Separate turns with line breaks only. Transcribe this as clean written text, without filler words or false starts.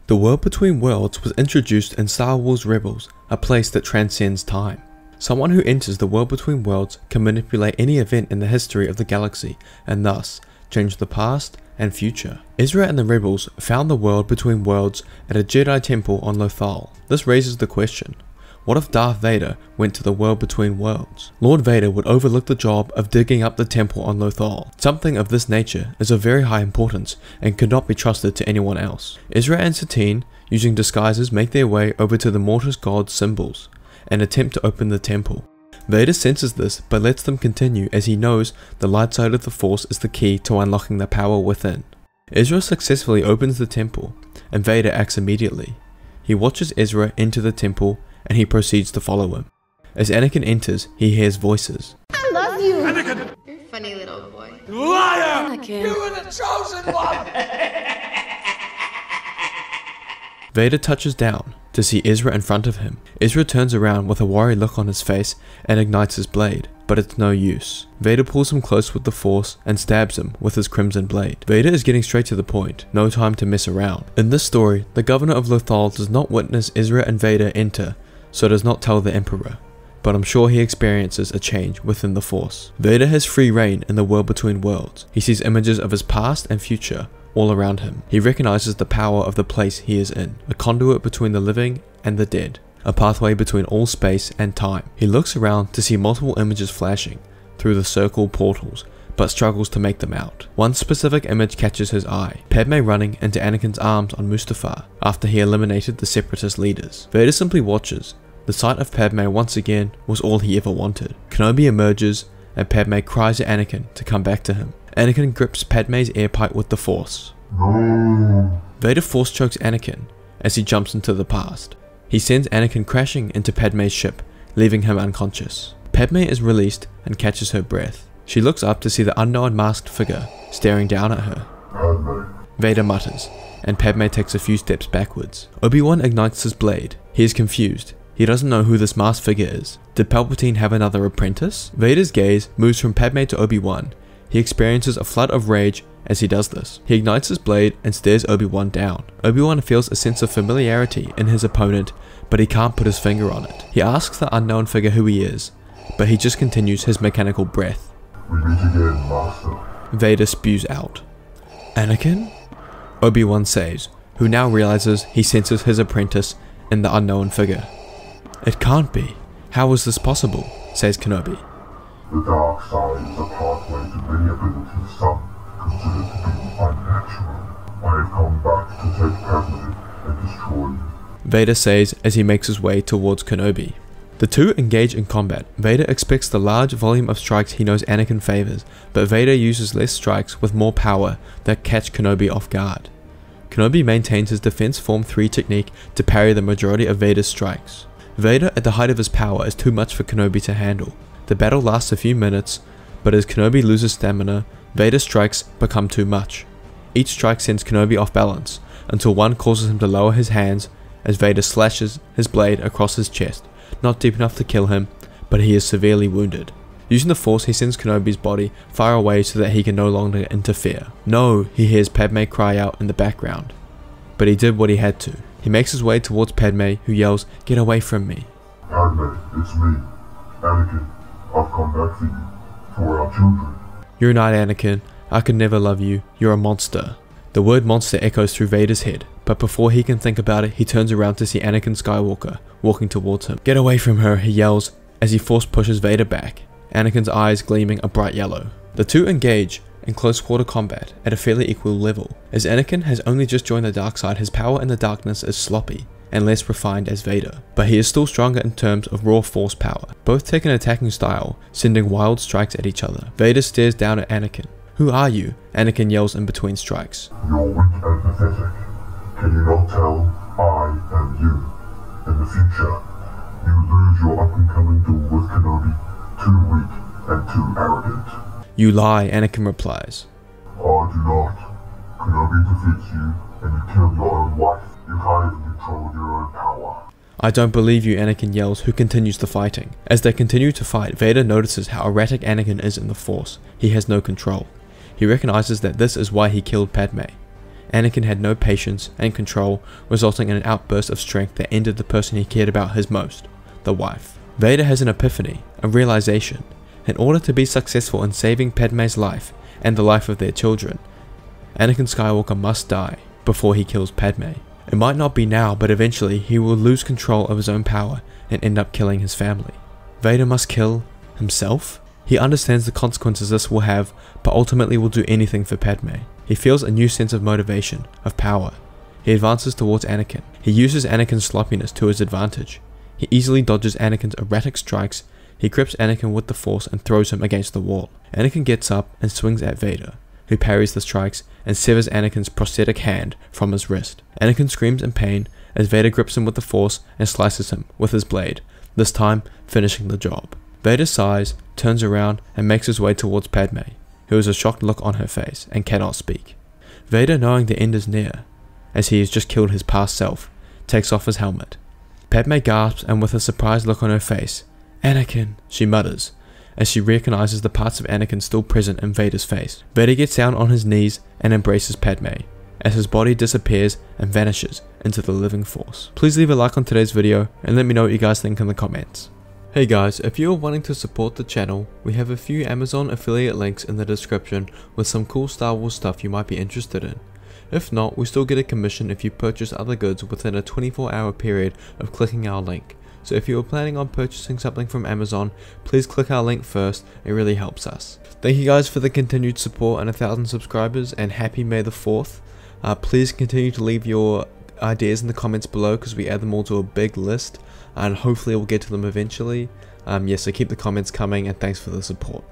The world between worlds was introduced in Star Wars Rebels, a place that transcends time. Someone who enters the world between worlds can manipulate any event in the history of the galaxy and thus change the past and future. Ezra and the rebels found the world between worlds at a Jedi temple on Lothal. This raises the question, what if Darth Vader went to the world between worlds? Lord Vader would overlook the job of digging up the temple on Lothal. Something of this nature is of very high importance and could not be trusted to anyone else. Ezra and Satine, using disguises, make their way over to the Mortis god's symbols and attempt to open the temple. Vader senses this but lets them continue as he knows the light side of the Force is the key to unlocking the power within. Ezra successfully opens the temple and Vader acts immediately. He watches Ezra enter the temple and he proceeds to follow him. As Anakin enters, he hears voices.
I love you!
Anakin!
You're a funny little boy.
Liar!
Anakin.
You were the chosen one!
Vader touches down to see Ezra in front of him. Ezra turns around with a worried look on his face and ignites his blade, but it's no use. Vader pulls him close with the Force and stabs him with his crimson blade. Vader is getting straight to the point, no time to mess around. In this story, the governor of Lothal does not witness Ezra and Vader enter, so does not tell the Emperor, but I'm sure he experiences a change within the Force. Vader has free reign in the world between worlds. He sees images of his past and future all around him. He recognizes the power of the place he is in, a conduit between the living and the dead, a pathway between all space and time. He looks around to see multiple images flashing through the circle portals, but struggles to make them out. One specific image catches his eye, Padme running into Anakin's arms on Mustafar after he eliminated the Separatist leaders. Vader simply watches. The sight of Padme once again was all he ever wanted. Kenobi emerges and Padme cries at Anakin to come back to him. Anakin grips Padme's air pipe with the Force.
No.
Vader force chokes Anakin as he jumps into the past. He sends Anakin crashing into Padme's ship, leaving him unconscious. Padme is released and catches her breath. She looks up to see the unknown masked figure staring down at her.
Padme.
Vader mutters, and Padme takes a few steps backwards. Obi-Wan ignites his blade. He is confused. He doesn't know who this masked figure is. Did Palpatine have another apprentice? Vader's gaze moves from Padme to Obi-Wan. He experiences a flood of rage as he does this. He ignites his blade and stares Obi-Wan down. Obi-Wan feels a sense of familiarity in his opponent, but he can't put his finger on it. He asks the unknown figure who he is, but he just continues his mechanical breath.
We meet again, Master.
Vader spews out. Anakin? Obi-Wan says, who now realizes he senses his apprentice in the unknown figure. It can't be. How is this possible? Says Kenobi.
The dark side is a pathway to many abilities some consider to be unnatural. I have come back to take Padme and destroy you.
Vader says as he makes his way towards Kenobi. The two engage in combat. Vader expects the large volume of strikes he knows Anakin favors, but Vader uses less strikes with more power that catch Kenobi off guard. Kenobi maintains his defense form 3 technique to parry the majority of Vader's strikes. Vader at the height of his power is too much for Kenobi to handle. The battle lasts a few minutes, but as Kenobi loses stamina, Vader's strikes become too much. Each strike sends Kenobi off balance, until one causes him to lower his hands as Vader slashes his blade across his chest, not deep enough to kill him, but he is severely wounded. Using the Force, he sends Kenobi's body far away so that he can no longer interfere. No, he hears Padme cry out in the background, but he did what he had to. He makes his way towards Padme, who yells, "Get away from me."
Padme, it's me, Anakin. I've come back for you, for our children.
You're not Anakin. I could never love you. You're a monster. The word monster echoes through Vader's head, but before he can think about it, he turns around to see Anakin Skywalker walking towards him. Get away from her, he yells as he force pushes Vader back, Anakin's eyes gleaming a bright yellow. The two engage in close quarter combat at a fairly equal level. As Anakin has only just joined the dark side, his power in the darkness is sloppy and less refined as Vader, but he is still stronger in terms of raw force power. Both take an attacking style, sending wild strikes at each other. Vader stares down at Anakin. Who are you? Anakin yells in between strikes.
You're weak and pathetic. Can you not tell? I am you. In the future, you lose your up-and-coming duel with Kenobi. Too weak and too arrogant.
You lie, Anakin replies.
I do not. Kenobi defeats you, and you kill your own wife. You can't even control your own power.
I don't believe you, Anakin yells, who continues the fighting. As they continue to fight, Vader notices how erratic Anakin is in the Force. He has no control. He recognizes that this is why he killed Padme. Anakin had no patience and control, resulting in an outburst of strength that ended the person he cared about his most, the wife. Vader has an epiphany, a realization. In order to be successful in saving Padme's life and the life of their children, Anakin Skywalker must die before he kills Padme. It might not be now, but eventually he will lose control of his own power and end up killing his family. Vader must kill himself? He understands the consequences this will have, but ultimately will do anything for Padme. He feels a new sense of motivation, of power. He advances towards Anakin. He uses Anakin's sloppiness to his advantage. He easily dodges Anakin's erratic strikes. He grips Anakin with the Force and throws him against the wall. Anakin gets up and swings at Vader, who parries the strikes and severs Anakin's prosthetic hand from his wrist. Anakin screams in pain as Vader grips him with the Force and slices him with his blade, this time finishing the job. Vader sighs, turns around and makes his way towards Padme, who has a shocked look on her face and cannot speak. Vader, knowing the end is near, as he has just killed his past self, takes off his helmet. Padme gasps and with a surprised look on her face, "Anakin," she mutters, as she recognizes the parts of Anakin still present in Vader's face. Vader gets down on his knees and embraces Padme, as his body disappears and vanishes into the living Force. Please leave a like on today's video and let me know what you guys think in the comments. Hey guys, if you are wanting to support the channel, we have a few Amazon affiliate links in the description with some cool Star Wars stuff you might be interested in. If not, we still get a commission if you purchase other goods within a 24-hour period of clicking our link. So if you are planning on purchasing something from Amazon, please click our link first, it really helps us. Thank you guys for the continued support and 1,000 subscribers, and happy May the 4th. Please continue to leave your ideas in the comments below because we add them all to a big list and hopefully we'll get to them eventually. So keep the comments coming and thanks for the support.